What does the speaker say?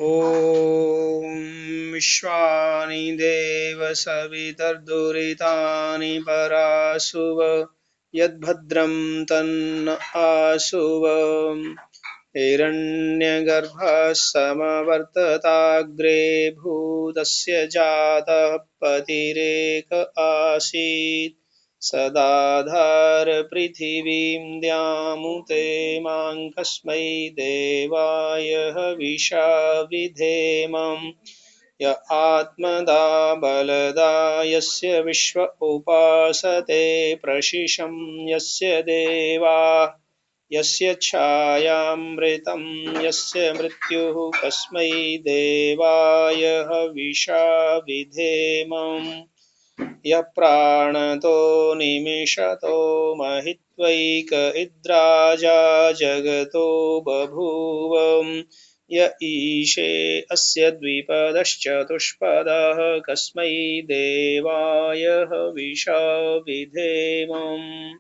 ॐ विश्वानि देव सवितर्दुरितानि परासुव यद्भद्रं तन्न आसुव हिरण्यगर्भः समवर्तताग्रे भूतस्य जातः पतिरेक आसीत् सदाधार पृथिवीं द्यामुते मां कस्मै देवाय हविषा विधेमं य आत्मदा बलदा यस्य विश्व उपासते प्रशिशं यस्य देवाः यस्य छायामृतं यस्य मृत्युः कस्मै देवाय हविषा विधेमम् यः प्राणतो निमिषतो महित्वैक इद्राजा जगतो बभूव य ईशे अस्य द्विपदश्चतुष्पदः कस्मै देवाय हविषा विधेमम्